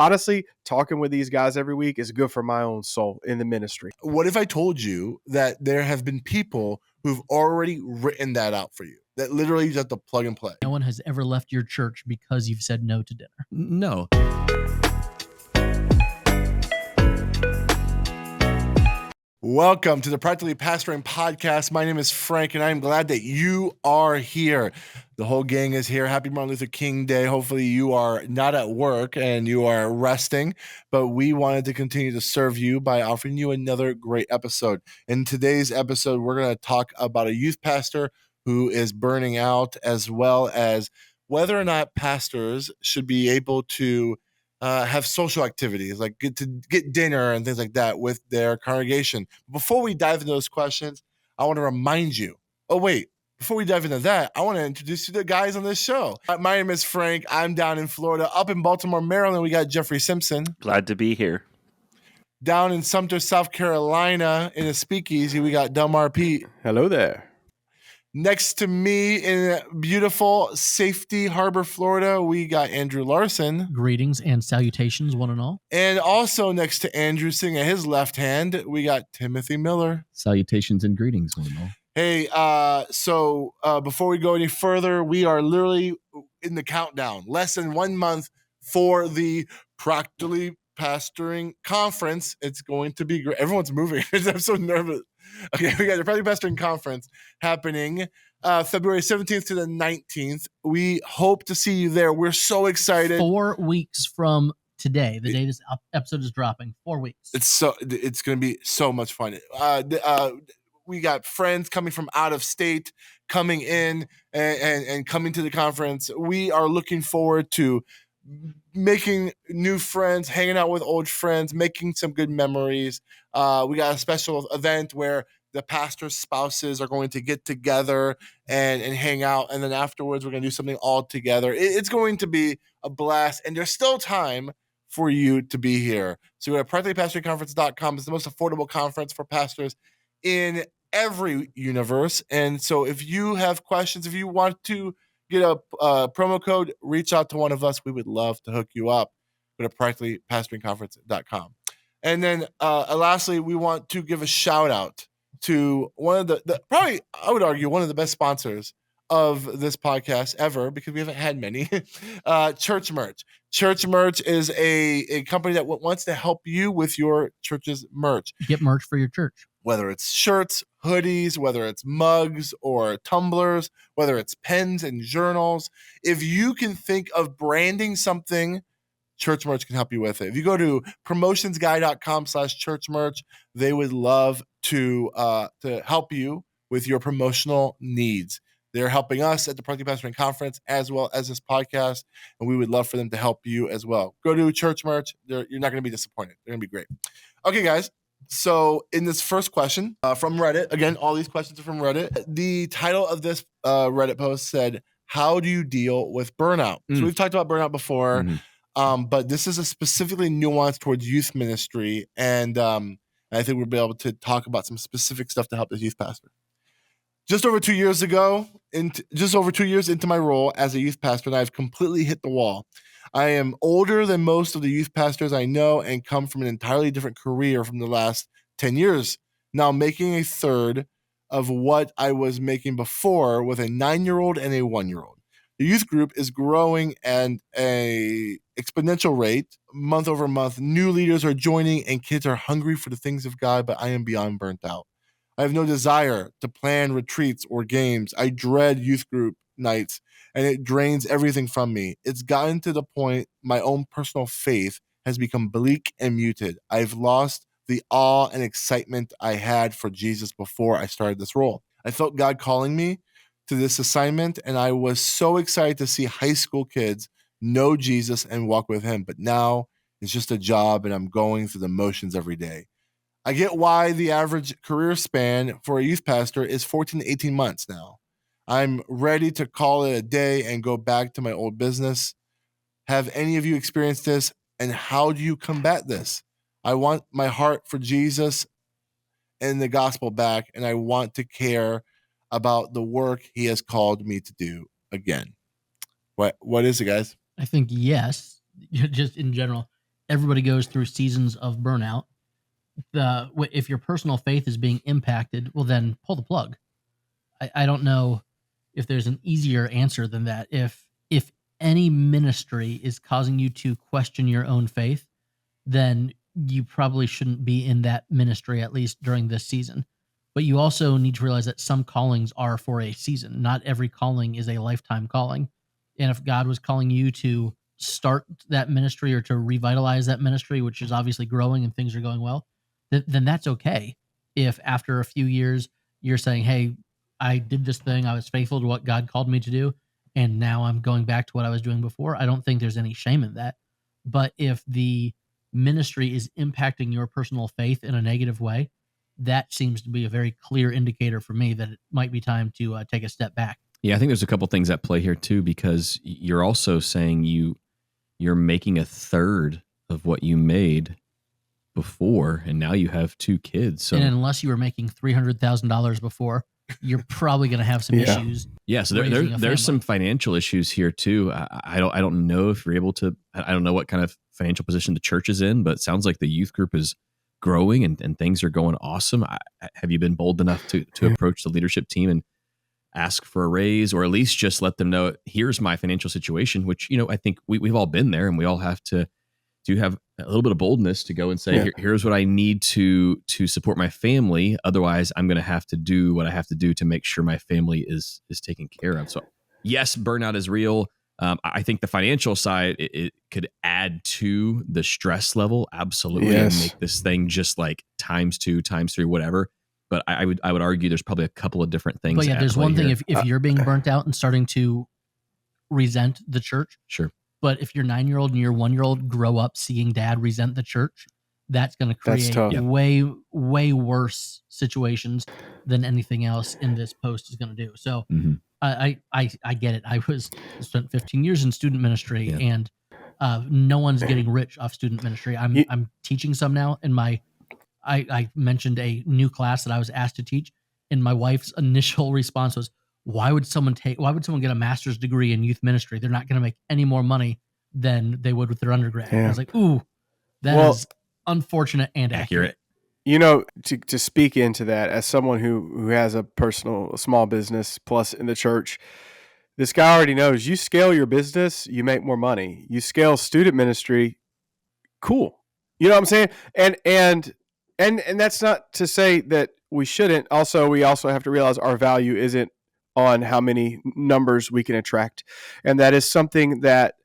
honestly, talking with these guys every week is good for my own soul in the ministry. What if I told you that there have been people who've already written that out for you? That literally you just have to plug and play. No one has ever left your church because you've said no to dinner. No. Welcome to the Practically Pastoring Podcast. My name is Frank, and I'm glad that you are here. The whole gang is here. Happy Martin Luther King Day. Hopefully you are not at work and you are resting, but we wanted to continue to serve you by offering you another great episode. In today's episode, we're going to talk about a youth pastor who is burning out, as well as whether or not pastors should be able to have social activities, like get dinner and things like that with their congregation. Before we dive into those questions, I want to remind you. Before we dive into that, I want to introduce you to the guys on this show. My name is Frank. I'm down in Florida. Up in Baltimore, Maryland, we got Jeffrey Simpson. Glad to be here. Down in Sumter, South Carolina, in a speakeasy, we got Delmar Pete. Hello there. Next to me in beautiful Safety Harbor, Florida, we got Andrew Larson. Greetings and salutations, one and all. And also next to Andrew, sitting at his left hand, we got Timothy Miller. Salutations and greetings, one and all. Hey, so before we go any further, we are literally in the countdown. Less than 1 month for the Practically Pastoring Conference. It's going to be great. Everyone's moving. I'm so nervous. Okay, we got the Practically Pastoring Conference happening February 17th to the 19th. We hope to see you there. We're so excited. 4 weeks from today, the day this episode is dropping. 4 weeks. It's going to be so much fun. We got friends coming from out of state coming in and coming to the conference. We are looking forward to making new friends, hanging out with old friends, making some good memories. We got a special event where the pastor's spouses are going to get together and hang out. And then afterwards, we're going to do something all together. It's going to be a blast. And there's still time for you to be here. So go to practicallypastoringconference.com. It's the most affordable conference for pastors in every universe. And so if you have questions, if you want to get a promo code, reach out to one of us. We would love to hook you up. Go to practicallypastoringconference.com. And then lastly, we want to give a shout out to one of the probably, I would argue, one of the best sponsors of this podcast ever, because we haven't had many, Church Merch. Church Merch is a company that wants to help you with your church's merch. Get merch for your church. Whether it's shirts, hoodies, whether it's mugs or tumblers, whether it's pens and journals. If you can think of branding something, Church Merch can help you with it. If you go to promotionsguy.com/church merch, they would love to help you with your promotional needs. They're helping us at the Practically Pastoring Conference as well as this podcast, and we would love for them to help you as well. Go to Church Merch. You're not going to be disappointed. They're going to be great. Okay, guys. So in this first question from Reddit, again, all these questions are from Reddit. The title of this Reddit post said, "How do you deal with burnout?" So we've talked about burnout before, but this is a specifically nuanced towards youth ministry. And I think we'll be able to talk about some specific stuff to help this youth pastor. Just over 2 years into my role as a youth pastor, and I've completely hit the wall. I am older than most of the youth pastors I know and come from an entirely different career from the last 10 years. Now making a third of what I was making before with a 9-year-old and a 1-year-old. The youth group is growing at an exponential rate, month over month. New leaders are joining and kids are hungry for the things of God, but I am beyond burnt out. I have no desire to plan retreats or games. I dread youth group nights, and it drains everything from me. It's gotten to the point my own personal faith has become bleak and muted. I've lost the awe and excitement I had for Jesus before I started this role. I felt God calling me to this assignment, and I was so excited to see high school kids know Jesus and walk with him. But now it's just a job, and I'm going through the motions every day. I get why the average career span for a youth pastor is 14 to 18 months now. I'm ready to call it a day and go back to my old business. Have any of you experienced this? And how do you combat this? I want my heart for Jesus and the gospel back, and I want to care about the work he has called me to do again. What is it, guys? I think yes, just in general. everybody goes through seasons of burnout. If your personal faith is being impacted, well, then pull the plug. I don't know if there's an easier answer than that. If any ministry is causing you to question your own faith, then you probably shouldn't be in that ministry, at least during this season. But you also need to realize that some callings are for a season. Not every calling is a lifetime calling. And if God was calling you to start that ministry or to revitalize that ministry, which is obviously growing and things are going well, then that's okay. If after a few years you're saying, hey, I did this thing, I was faithful to what God called me to do, and now I'm going back to what I was doing before, I don't think there's any shame in that. But if the ministry is impacting your personal faith in a negative way, that seems to be a very clear indicator for me that it might be time to take a step back. Yeah, I think there's a couple things at play here too, because you're also saying you're making a third of what you made before, and now you have 2 kids. So and unless you were making $300,000 before, you're probably going to have some Yeah. issues. yeah, so raising a family. there's some financial issues here too. I don't know if you're able to. I don't know what kind of financial position the church is in, but it sounds like the youth group is growing and things are going awesome. Have you been bold enough to approach the leadership team and ask for a raise, or at least just let them know, here's my financial situation, which, I think we've all been there, and we all have to have a little bit of boldness to go and say, here's what I need to support my family. Otherwise, I'm going to have to do what I have to do to make sure my family is taken care of. So yes, burnout is real. I think the financial side, it could add to the stress level. Absolutely. Yes. And make this thing just like times 2, times 3, whatever. But I would argue there's probably a couple of different things. But yeah, at there's play one thing here. if you're being burnt out and starting to resent the church. Sure. But if your 9-year-old and your 1-year-old grow up seeing dad resent the church, that's going to That's create tough. way, way worse situations than anything else in this post is going to do. So Mhm. I get it. I spent 15 years in student ministry, Yeah. and no one's getting rich off student ministry. I'm teaching some now, and I mentioned a new class that I was asked to teach, and my wife's initial response was, why would someone get a master's degree in youth ministry? They're not going to make any more money than they would with their undergrad. And I was like, ooh, that is unfortunate and accurate. To speak into that, as someone who has a small business plus in the church, this guy already knows, you scale your business, you make more money. You scale student ministry, cool. You know what I'm saying? And that's not to say that we shouldn't. We also have to realize our value isn't on how many numbers we can attract. And that is something that,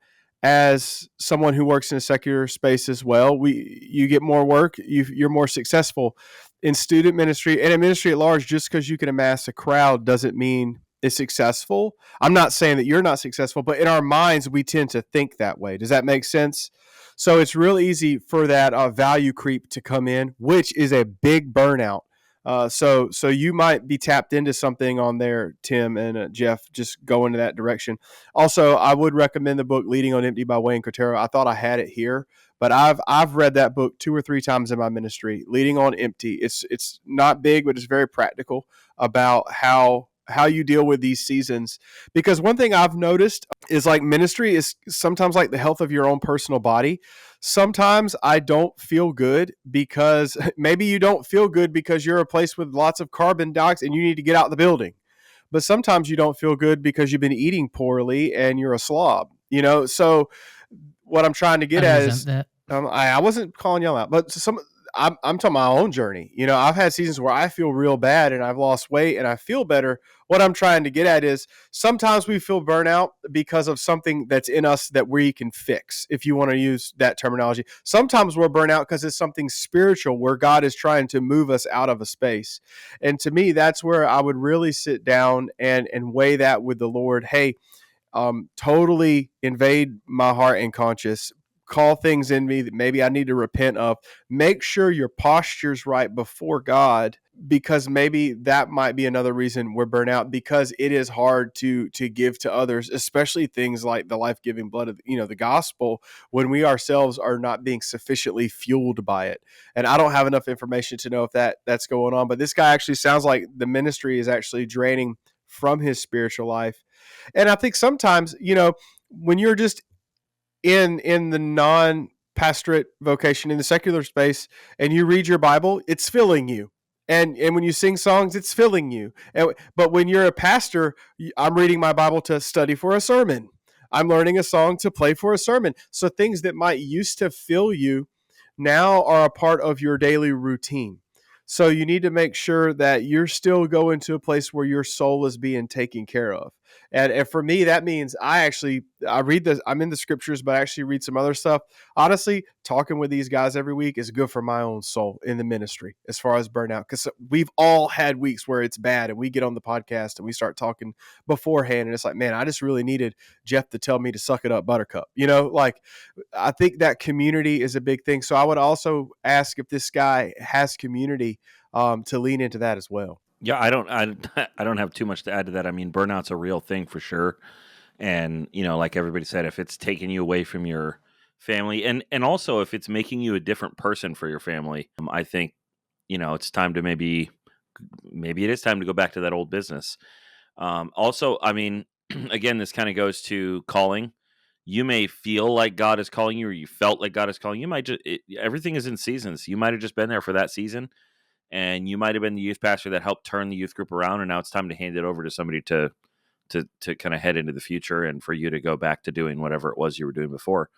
as someone who works in a secular space as well, you get more work, you're more successful in student ministry and in ministry at large. Just because you can amass a crowd doesn't mean it's successful. I'm not saying that you're not successful, but in our minds, we tend to think that way. Does that make sense? So it's real easy for that value creep to come in, which is a big burnout. So you might be tapped into something on there, Tim and Jeff, just go into that direction. Also, I would recommend the book Leading on Empty by Wayne Cotero. I thought I had it here, but I've read that book 2 or 3 times in my ministry. Leading on Empty. It's not big, but it's very practical about how you deal with these seasons. Because one thing I've noticed is, like, ministry is sometimes like the health of your own personal body. Sometimes I don't feel good because maybe you don't feel good because you're a place with lots of carbon dioxide and you need to get out of the building. But sometimes you don't feel good because you've been eating poorly and you're a slob, So what I'm trying to get at is, I wasn't calling y'all out, but I'm talking my own journey. I've had seasons where I feel real bad and I've lost weight and I feel better. What I'm trying to get at is, sometimes we feel burnout because of something that's in us that we can fix, if you want to use that terminology. Sometimes we're burnt out because it's something spiritual where God is trying to move us out of a space. And to me, that's where I would really sit down and weigh that with the Lord. Hey, totally invade my heart and conscience. Call things in me that maybe I need to repent of. Make sure your posture's right before God, because maybe that might be another reason we're burnt out, because it is hard to give to others, especially things like the life-giving blood of the gospel, when we ourselves are not being sufficiently fueled by it. And I don't have enough information to know if that's going on, but this guy actually sounds like the ministry is actually draining from his spiritual life. And I think sometimes, when you're just in the pastorate vocation in the secular space and you read your Bible, it's filling you. And when you sing songs, it's filling you. But when you're a pastor, I'm reading my Bible to study for a sermon. I'm learning a song to play for a sermon. So things that might used to fill you now are a part of your daily routine. So you need to make sure that you're still going to a place where your soul is being taken care of. And for me, that means I read this. I'm in the scriptures, but I actually read some other stuff. Honestly, talking with these guys every week is good for my own soul in the ministry as far as burnout. Because we've all had weeks where it's bad and we get on the podcast and we start talking beforehand. And it's like, man, I just really needed Jeff to tell me to suck it up, buttercup. Like I think that community is a big thing. So I would also ask if this guy has community to lean into that as well. Yeah, I don't have too much to add to that. I mean, burnout's a real thing for sure. And, like everybody said, if it's taking you away from your family and also if it's making you a different person for your family, I think, it's time to maybe it is time to go back to that old business. Also, I mean, again, this kind of goes to calling. You may feel like God is calling you, or you felt like God is calling you. Everything is in seasons. You might have just been there for that season, and you might have been the youth pastor that helped turn the youth group around, and now it's time to hand it over to somebody to kind of head into the future and for you to go back to doing whatever it was you were doing before.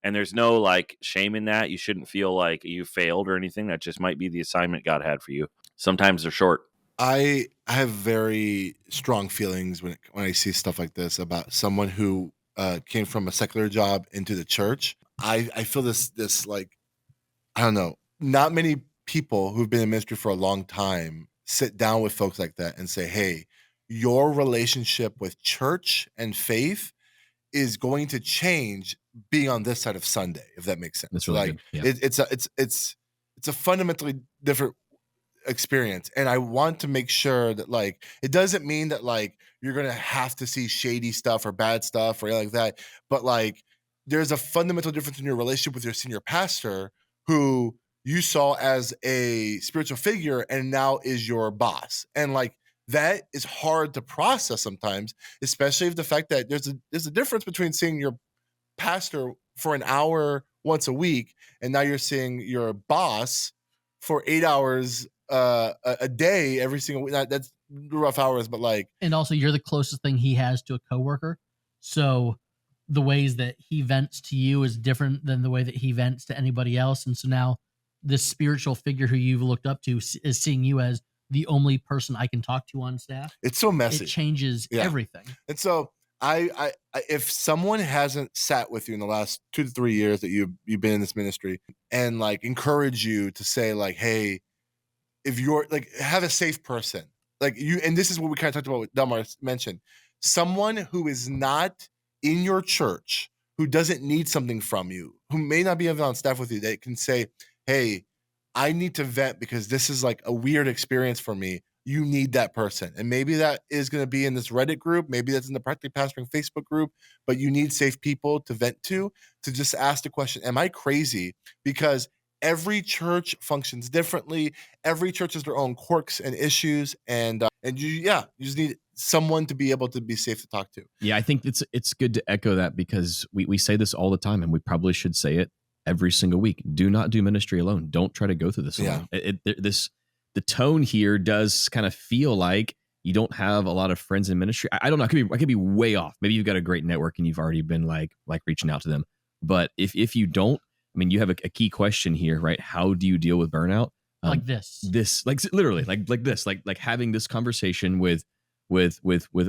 And there's no like shame in that. You shouldn't feel like you failed or anything. That just might be the assignment God had for you. Sometimes they're short. I have very strong feelings when I see stuff like this about someone who came from a secular job into the church. I feel this like, I don't know, not many people who've been in ministry for a long time sit down with folks like that and say, hey, your relationship with church and faith is going to change being on this side of Sunday, if that makes sense. That's really good. Yeah. It's a fundamentally different experience, and I want to make sure that like it doesn't mean that like you're gonna have to see shady stuff or bad stuff or anything like that, but like there's a fundamental difference in your relationship with your senior pastor who you saw as a spiritual figure and now is your boss, and like that is hard to process sometimes, especially if the fact that there's a difference between seeing your pastor for an hour once a week and now you're seeing your boss for 8 hours a day every single week. That's rough hours, but like, and also you're the closest thing he has to a coworker, so the ways that he vents to you is different than the way that he vents to anybody else. And so now this spiritual figure who you've looked up to is seeing you as the only person I can talk to on staff. it's so messy. It changes everything. And so I if someone hasn't sat with you in the last 2 to 3 years that you've been in this ministry and like encourage you to say like, hey, if you're like, have a safe person, like you, and this is what we kind of talked about what Delmar mentioned, someone who is not in your church, who doesn't need something from you, who may not be even on staff with you, that can say, hey, I need to vent because this is like a weird experience for me. You need that person. And maybe that is going to be in this Reddit group. Maybe that's in the Practically Pastoring Facebook group, but you need safe people to vent to just ask the question, am I crazy? Because every church functions differently. Every church has their own quirks and issues. And you just need someone to be able to be safe to talk to. Yeah, I think it's good to echo that because we say this all the time and we probably should say it every single week. Do not do ministry alone. Don't try to go through this alone. The tone here does kind of feel like you don't have a lot of friends in ministry. I don't know. I could be way off. Maybe you've got a great network and you've already been like reaching out to them. But if you don't, I mean, you have a key question here, right? How do you deal with burnout? Like this, like literally, like this, like having this conversation with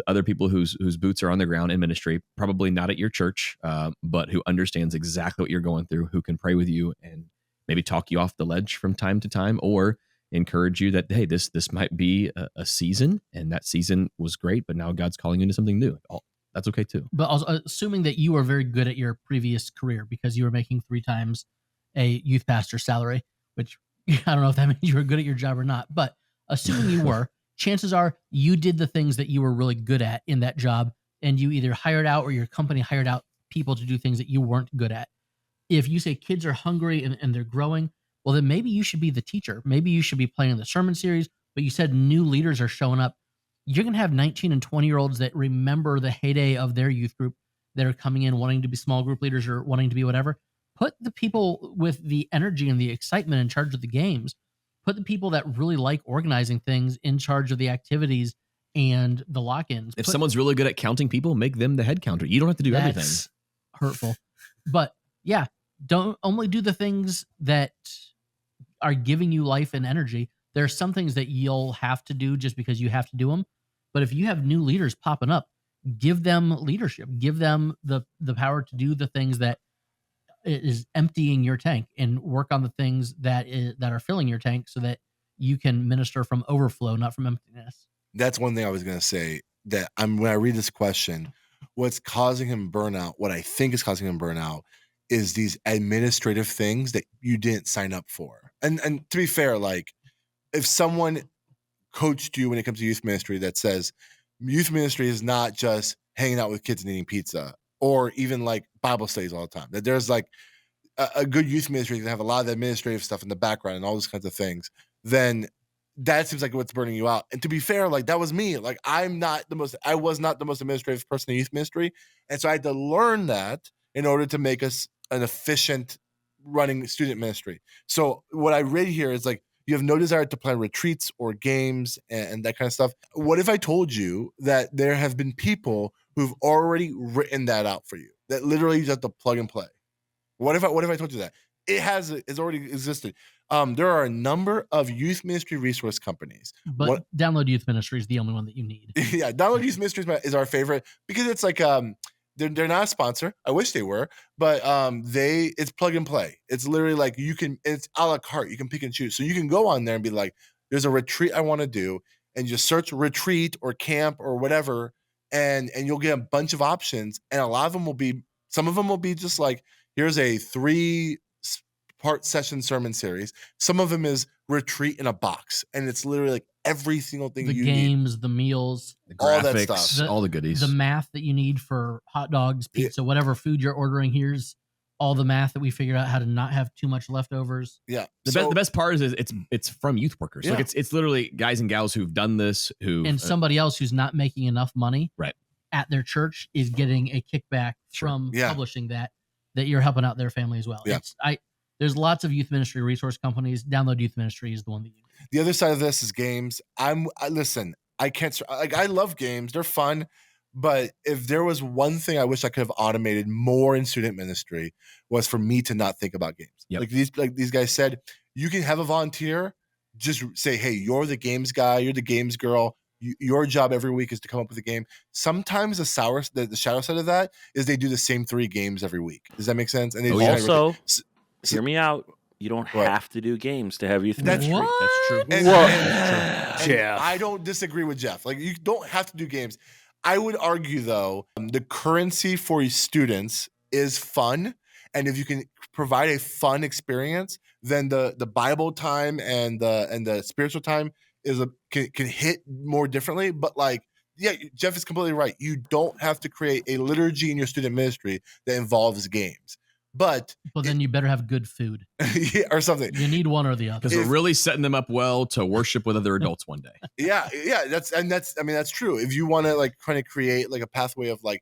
other people whose boots are on the ground in ministry, probably not at your church, but who understands exactly what you're going through, who can pray with you and maybe talk you off the ledge from time to time, or encourage you that, hey, this might be a season, and that season was great, but now God's calling you into something new. That's okay too. But also, assuming that you were very good at your previous career because you were making 3 times a youth pastor salary, which I don't know if that means you were good at your job or not, but assuming you were, chances are you did the things that you were really good at in that job, and you either hired out or your company hired out people to do things that you weren't good at. If you say kids are hungry and they're growing, well, then maybe you should be the teacher. Maybe you should be planning the sermon series, but you said new leaders are showing up. You're going to have 19 and 20-year-olds that remember the heyday of their youth group that are coming in wanting to be small group leaders or wanting to be whatever. put the people with the energy and the excitement in charge of the games. Put the people that really like organizing things in charge of the activities and the lock-ins. If someone's really good at counting people, make them the head counter. You don't have to do everything. That's hurtful. But yeah, don't only do the things that are giving you life and energy. There are some things that you'll have to do just because you have to do them. But if you have new leaders popping up, give them leadership. Give them the power to do the things that is emptying your tank, and work on the things that are filling your tank, so that you can minister from overflow, not from emptiness. That's one thing I was going to say, that when I read this question, what's causing him burnout, what I think is causing him burnout, is these administrative things that you didn't sign up for. And to be fair, like, if someone coached you when it comes to youth ministry that says youth ministry is not just hanging out with kids and eating pizza, or even like Bible studies all the time, that there's like a good youth ministry that have a lot of administrative stuff in the background and all those kinds of things, then that seems like what's burning you out. And to be fair, like, that was me. Like, I was not the most administrative person in youth ministry. And so I had to learn that in order to make us an efficient running student ministry. So what I read here is like, you have no desire to plan retreats or games and that kind of stuff. What if I told you that there have been people who've already written that out for you, that literally you just have to plug and play? What if I told you that? It's already existed. There are a number of youth ministry resource companies. But Download Youth Ministry is the only one that you need. Yeah, Download Youth Ministry is our favorite, because it's like they're not a sponsor. I wish they were, but it's plug and play. It's literally like it's a la carte. You can pick and choose. So you can go on there and be like, there's a retreat I want to do, and just search retreat or camp or whatever, and you'll get a bunch of options. And a lot of them will be, some of them will be just like, here's a 3-part session sermon series. Some of them is retreat in a box, and it's literally like every single thing you need. The games, the meals, The all that graphics, stuff. all the goodies. the math that you need for hot dogs, pizza, whatever food you're ordering. Here's all the math that we figured out how to not have too much leftovers. Yeah. The best part is it's from youth workers. Yeah. Like it's literally guys and gals who've done this, And somebody else who's not making enough money Right. at their church is getting a kickback from Yeah. publishing that you're helping out their family as well. Yeah. There's lots of youth ministry resource companies. Download Youth Ministry is the one that you need. The other side of this is games. Listen, I can't, like, I love games. They're fun. But if there was one thing I wish I could have automated more in student ministry, was for me to not think about games. Yep. Like these guys said, you can have a volunteer, just say, hey, you're the games guy, you're the games girl. Your job every week is to come up with a game. Sometimes the shadow side of that is they do the same 3 games every week. Does that make sense? And they Also, hear me out. You don't have to do games to have youth ministry. What? That's true. And Jeff. I don't disagree with Jeff. Like, you don't have to do games. I would argue, though, the currency for students is fun. And if you can provide a fun experience, then the Bible time and the spiritual time can hit more differently. But like, yeah, Jeff is completely right. You don't have to create a liturgy in your student ministry that involves games. But then you better have good food. yeah, or something. You need one or the other. Because we're really setting them up well to worship with other adults one day. Yeah, that's true. If you want to like kind of create like a pathway of like,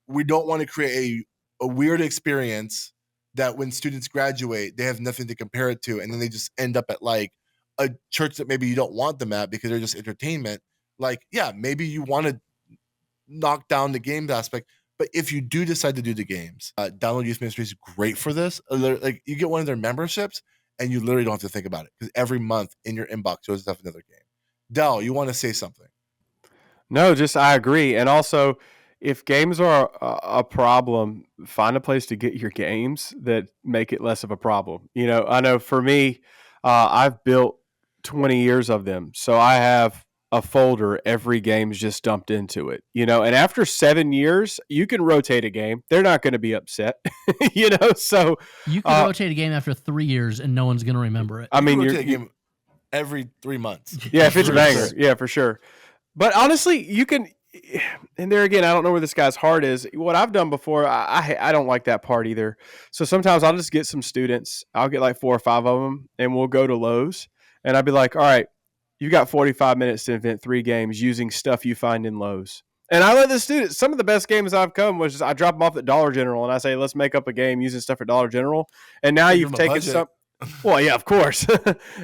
we don't want to create a weird experience that when students graduate, they have nothing to compare it to, and then they just end up at like a church that maybe you don't want them at because they're just entertainment. Like, yeah, maybe you want to knock down the games aspect. But if you do decide to do the games, Download Youth Ministry is great for this. Like, you get one of their memberships, and you literally don't have to think about it, because every month in your inbox you'll just have another game. Del, you want to say something? No, just I agree. And also, if games are a problem, find a place to get your games that make it less of a problem. You know, I know for me, I've built 20 years of them, so I have a folder, every game's just dumped into it, you know, and after 7 years, you can rotate a game. They're not going to be upset, you know, so you can rotate a game after 3 years and no one's going to remember it. I mean, you rotate a game every 3 months. Yeah, if it's a banger. Yeah, for sure. But honestly, you can, and there again, I don't know where this guy's heart is. What I've done before, I don't like that part either. So sometimes I'll just get some students, I'll get like 4 or 5 of them, and we'll go to Lowe's, and I'll be like, all right, you got 45 minutes to invent 3 games using stuff you find in Lowe's. And I let the students, some of the best games I've come was just I drop them off at Dollar General and I say, let's make up a game using stuff at Dollar General. And now Give you've them a taken budget. some. Well, yeah, of course.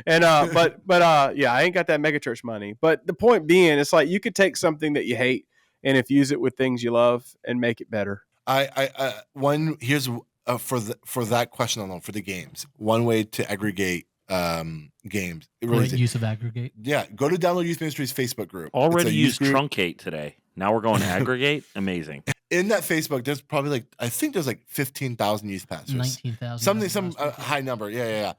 And but yeah, I ain't got that megachurch money. But the point being, it's like you could take something that you hate and infuse it with things you love and make it better. One here's for that question alone, for the games, one way to aggregate games. It really Great use of aggregate. Yeah, go to Download Youth Ministries Facebook group. It's Already a youth used group. truncate today. Now we're going aggregate. Amazing. In that Facebook, there's probably I think there's 15,000 youth pastors. 19,000. Some high number. Yeah.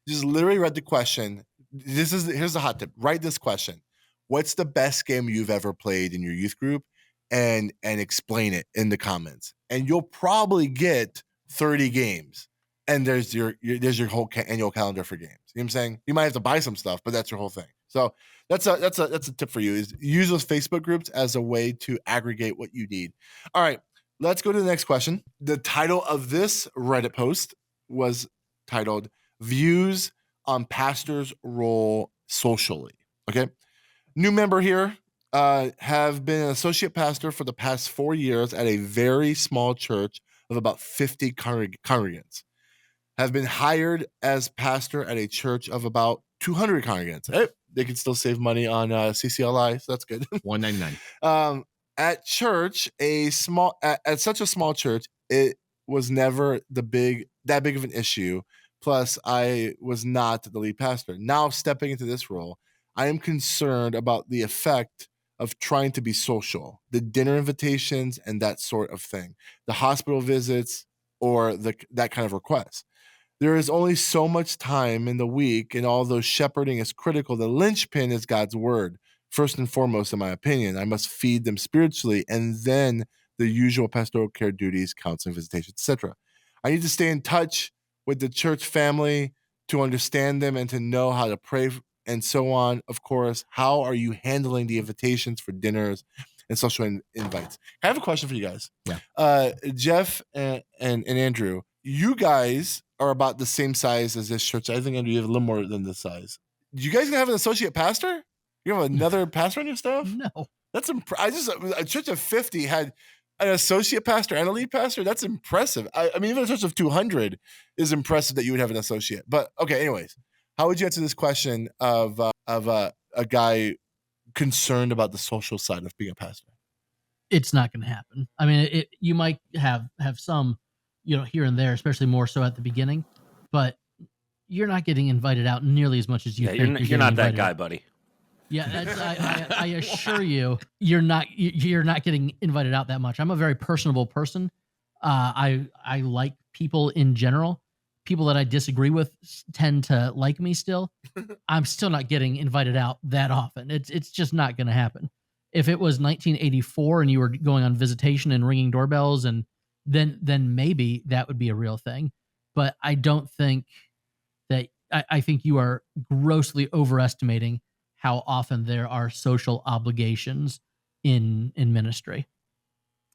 Just literally read the question. Here's the hot tip. Write this question. What's the best game you've ever played in your youth group? And explain it in the comments. And you'll probably get 30 games. And there's your whole annual calendar for games. You know what I'm saying? You might have to buy some stuff, but that's your whole thing. So that's a tip for you, is use those Facebook groups as a way to aggregate what you need. All right, let's go to the next question. The title of this Reddit post was titled "Views on Pastors' Role Socially." Okay, new member here. Have been an associate pastor for the past 4 years at a very small church of about 50 congregants. Have been hired as pastor at a church of about 200 congregants. Hey, they can still save money on CCLI, so that's good. $199. At church, at such a small church, it was never that big of an issue. Plus, I was not the lead pastor. Now, stepping into this role, I am concerned about the effect of trying to be social, the dinner invitations and that sort of thing, the hospital visits, or that kind of request. There is only so much time in the week, and although shepherding is critical, the linchpin is God's word. First and foremost, in my opinion, I must feed them spiritually, and then the usual pastoral care duties, counseling, visitation, etc. I need to stay in touch with the church family to understand them and to know how to pray and so on. Of course, how are you handling the invitations for dinners and social invites? I have a question for you guys. Yeah. Jeff and Andrew, you guys are about the same size as this church. I think Andrew, you have a little more than this size. You guys gonna have an associate pastor? You have another pastor on your staff? No. That's a church of 50 had an associate pastor and a lead pastor. That's impressive. I mean, even a church of 200 is impressive that you would have an associate. But okay, anyways, how would you answer this question of a guy concerned about the social side of being a pastor? It's not going to happen. I mean, you might have some, here and there, especially more so at the beginning, but you're not getting invited out nearly as much as you think. You're not that guy, buddy. Yeah, I assure you, you're not getting invited out that much. I'm a very personable person. I like people in general. People that I disagree with tend to like me still. I'm still not getting invited out that often. It's just not going to happen. If it was 1984 and you were going on visitation and ringing doorbells, and then maybe that would be a real thing. But I don't think that. I think you are grossly overestimating how often there are social obligations in ministry.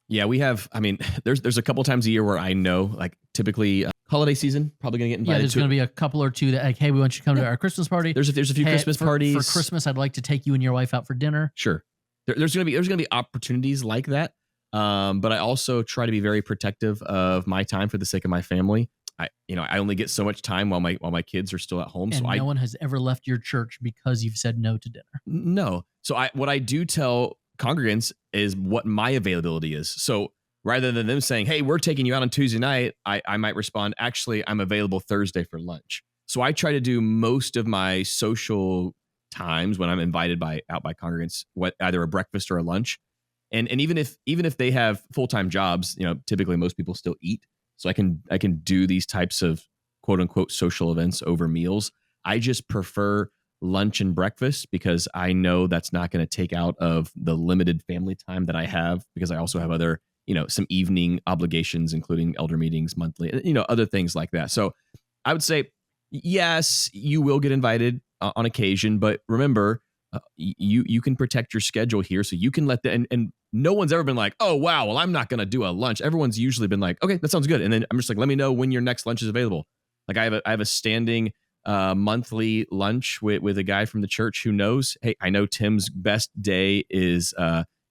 Yeah, we have. I mean, there's a couple times a year where I know, like typically holiday season, probably gonna get invited. Yeah, there's going to be a couple or two that like, hey, we want you to come to our Christmas party. There's a few Christmas parties for Christmas. I'd like to take you and your wife out for dinner. Sure, there's gonna be opportunities like that. But I also try to be very protective of my time for the sake of my family. I only get so much time while my kids are still at home. And so no one has ever left your church because you've said no to dinner. No. So what I do tell congregants is what my availability is. So rather than them saying, hey, we're taking you out on Tuesday night, I might respond, actually, I'm available Thursday for lunch. So I try to do most of my social times when I'm invited out by congregants, either a breakfast or a lunch. And even if they have full-time jobs, typically most people still eat. So I can do these types of quote unquote social events over meals. I just prefer lunch and breakfast because I know that's not going to take out of the limited family time that I have, because I also have other, some evening obligations, including elder meetings monthly, other things like that. So I would say, yes, you will get invited on occasion, but remember, you can protect your schedule here, so you can let and no one's ever been like, oh wow, well I'm not going to do a lunch. Everyone's usually been like, okay, that sounds good, and then I'm just like, let me know when your next lunch is available. Like I have a standing monthly lunch with a guy from the church who knows, hey, I know Tim's best day is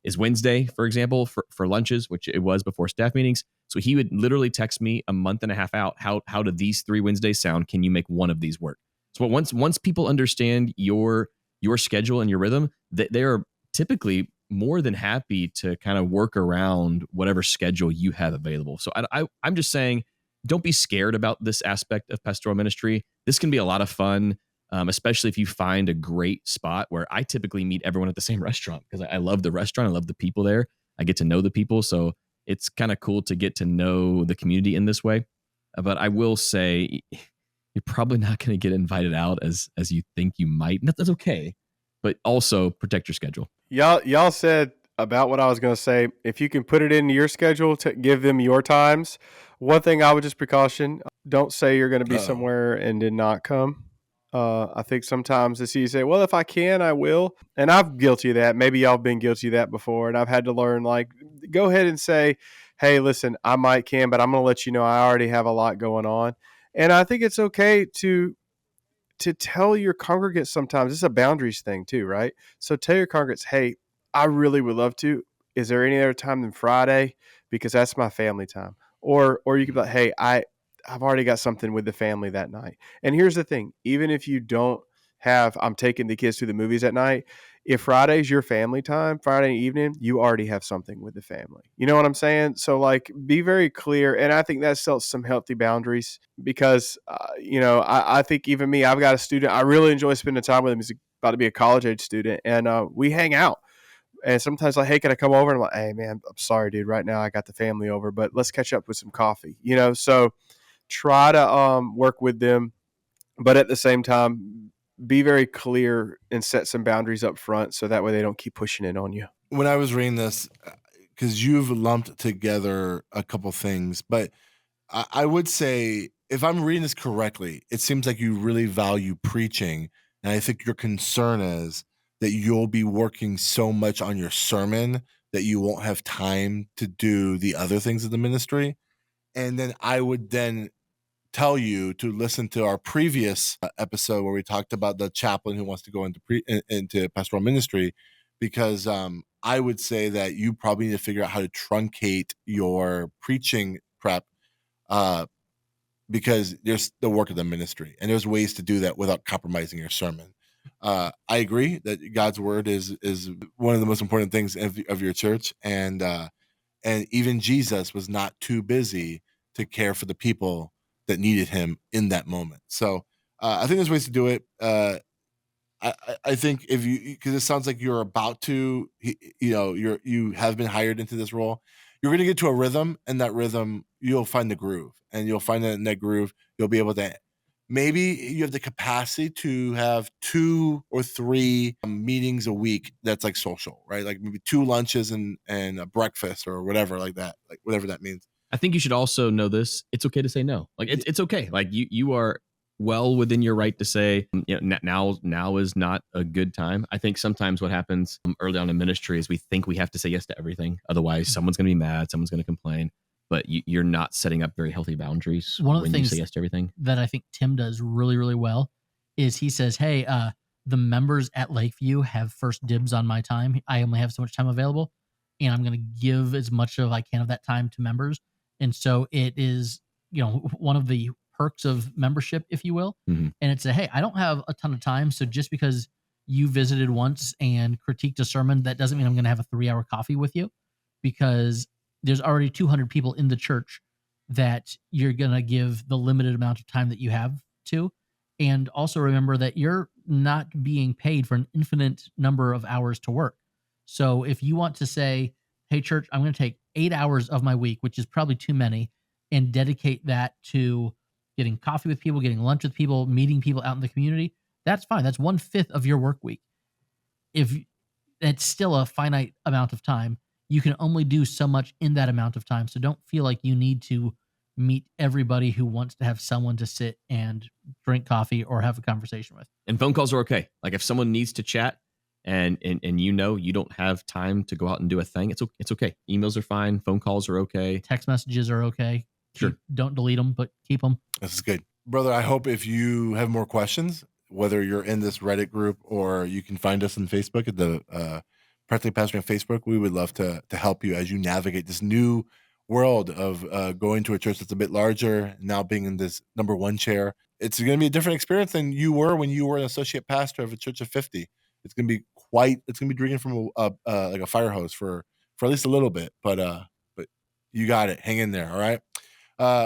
is Wednesday, for example, for lunches, which it was before staff meetings. So he would literally text me a month and a half out. How do these 3 Wednesdays sound? Can you make one of these work? So once people understand your schedule and your rhythm, they are typically more than happy to kind of work around whatever schedule you have available. So I'm just saying, don't be scared about this aspect of pastoral ministry. This can be a lot of fun, especially if you find a great spot where I typically meet everyone at the same restaurant because I love the restaurant. I love the people there. I get to know the people. So it's kind of cool to get to know the community in this way. But I will say, you're probably not going to get invited out as you think you might. And that's okay. But also protect your schedule. Y'all said about what I was going to say. If you can put it into your schedule to give them your times, one thing I would just precaution, don't say you're going to be somewhere and did not come. I think sometimes it's easy to say, well, if I can, I will. And I'm guilty of that. Maybe y'all have been guilty of that before. And I've had to learn, like, go ahead and say, hey, listen, I might can, but I'm going to let you know I already have a lot going on. And I think it's okay to tell your congregants sometimes. It's a boundaries thing too, right? So tell your congregants, hey, I really would love to. Is there any other time than Friday? Because that's my family time. Or you could be like, hey, I've already got something with the family that night. And here's the thing, even if you don't have, I'm taking the kids to the movies at night, if Friday's your family time, Friday evening, you already have something with the family. You know what I'm saying? So, like, be very clear. And I think that sets some healthy boundaries because, I think even me, I've got a student, I really enjoy spending time with him. He's about to be a college age student, and we hang out. And sometimes like, hey, can I come over? And I'm like, hey, man, I'm sorry, dude. Right now I got the family over, but let's catch up with some coffee, So try to work with them, but at the same time, be very clear and set some boundaries up front so that way they don't keep pushing it on you. When I was reading this, because you've lumped together a couple things, but I would say if I'm reading this correctly, it seems like you really value preaching. And I think your concern is that you'll be working so much on your sermon that you won't have time to do the other things of the ministry. And then I would then tell you to listen to our previous episode where we talked about the chaplain who wants to go into pastoral ministry, because I would say that you probably need to figure out how to truncate your preaching prep, because there's the work of the ministry and there's ways to do that without compromising your sermon. I agree that God's word is one of the most important things of your church, and even Jesus was not too busy to care for the people that needed him in that moment. So I think there's ways to do it. I think if you, because it sounds like you're about to, you have been hired into this role, you're going to get to a rhythm, and that rhythm, you'll find the groove, and you'll find that in that groove, you'll be able to, maybe you have the capacity to have 2 or 3 meetings a week. That's like social, right? Like maybe 2 lunches and a breakfast or whatever like that, like whatever that means. I think you should also know this. It's okay to say no. Like it's okay. Like you are well within your right to say, now is not a good time. I think sometimes what happens early on in ministry is we think we have to say yes to everything. Otherwise, someone's going to be mad. Someone's going to complain. But you're not setting up very healthy boundaries when you say yes to everything. That I think Tim does really, really well is he says, hey, the members at Lakeview have first dibs on my time. I only have so much time available, and I'm going to give as much of I can of that time to members. And so it is, one of the perks of membership, if you will. Mm-hmm. And it's hey, I don't have a ton of time. So just because you visited once and critiqued a sermon, that doesn't mean I'm going to have a 3-hour coffee with you, because there's already 200 people in the church that you're going to give the limited amount of time that you have to. And also remember that you're not being paid for an infinite number of hours to work. So if you want to say, hey, church, I'm going to take 8 hours of my week, which is probably too many, and dedicate that to getting coffee with people, getting lunch with people, meeting people out in the community, that's fine. That's 1/5 of your work week. If it's still a finite amount of time, you can only do so much in that amount of time. So don't feel like you need to meet everybody who wants to have someone to sit and drink coffee or have a conversation with. And phone calls are okay. Like if someone needs to chat and you don't have time to go out and do a thing, it's okay. Emails are fine. Phone calls are okay. Text messages are okay. Sure. Don't delete them, but keep them. This is good. Brother, I hope if you have more questions, whether you're in this Reddit group or you can find us on Facebook at the Practically Pastoring Facebook, we would love to help you as you navigate this new world of going to a church that's a bit larger, now being in this number one chair. It's going to be a different experience than you were when you were an associate pastor of a church of 50. It's going to be drinking from like a fire hose for at least a little bit, but you got it. Hang in there. All right.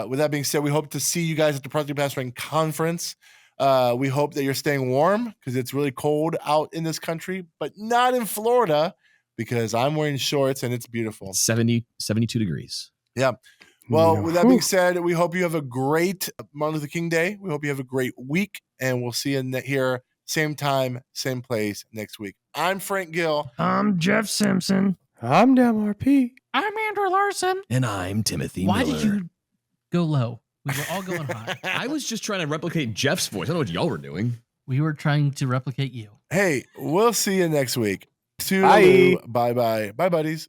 With that being said, we hope to see you guys at the Practically Pastoring Conference. We hope that you're staying warm because it's really cold out in this country, but not in Florida because I'm wearing shorts and it's beautiful. 72 degrees. Yeah. Well, with that being said, we hope you have a great Martin Luther King Day. We hope you have a great week, and we'll see you here, same time, same place next week. I'm Frank Gill. I'm Jeff Simpson. I'm Dem RP. I'm Andrew Larson. And I'm Timothy Why Miller. did you go low? We were all going high. I was just trying to replicate Jeff's voice. I don't know what y'all were doing. We were trying to replicate you. Hey, we'll see you next week. Bye. Bye-bye. Bye, buddies.